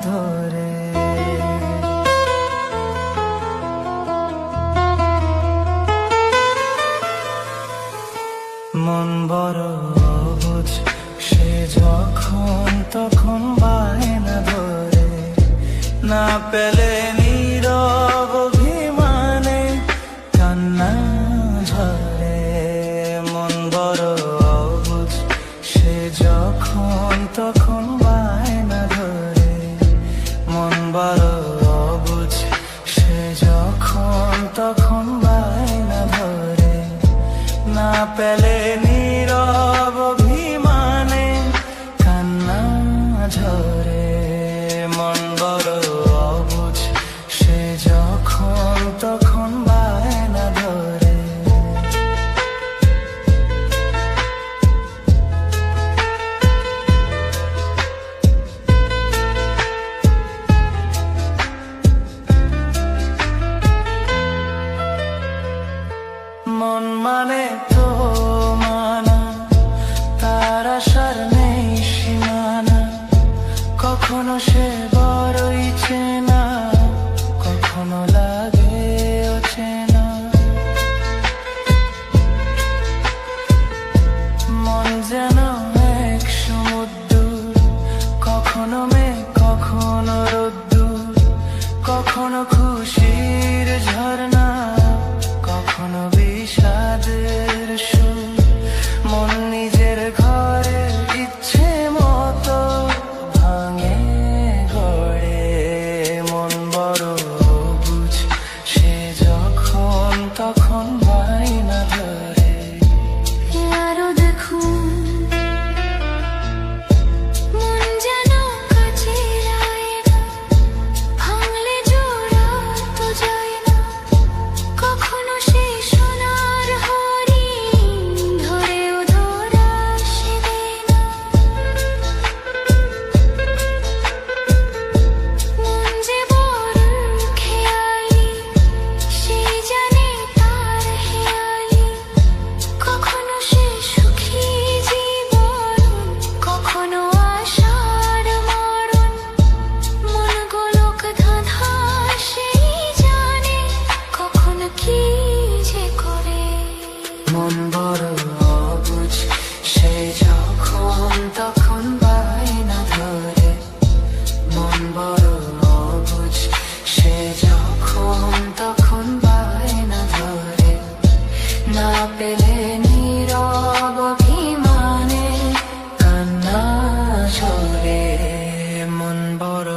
ধরে। মন বড় অবুঝ, সে যখন তখন বায়না ধরে। না পেলে নীরব অভিমানে কান্না ঝরে। মন বড় অবুঝ, সে যখন তখন বায়না ধরে। মন বড় অবুঝ, সে যখন তখন বায়না ধরে। না পেলে নীরব অভিমানে কান্না ঝরে। মন বড় অবুঝ, সে যখন তখন বায়না ধরে। মন মানে তো মানা, তার আশার নেই সীমানা। কখনো সে বড়ই চেনা, কখনো লাগে অচেনা। মন যেন এক সমুদ্র, কখনো মেঘ কখনো রোদ্দুর। কখনো খুশির ঝর্ণা, কখনো বিষাদের সুর। মন নিজের ঘরে ইচ্ছে মতো ভাঙে গড়ে। মন বড় অবুঝ, সে যখন তখন বায়না ধরে। আরো দেখুন, মন যেন কাচের আয়না, ভাঙলে জোড়া তো যায় না। কখনো সে সোনার হরিণ, ধরেও ধরা সে দেয় না। মন যে বড় খেয়ালি, সে জানে তার হেয়ালি। কখনো সে সুখী জীবন, কখনো আশার মরণ। মন গোলক ধাঁধা সেই জানে, কখনো কি যে করে। মন বড় অবুঝ, সে যখন তখন বায়না ধরে। মন বড় অবুঝ, সে যখন তখন বায়না ধরে। না পেলে নীরব অভিমানে কান্না ঝরে। মন বড়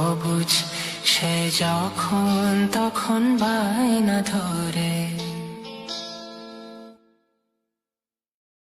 অবুঝ, সে যখন তখন বায়না ধরে।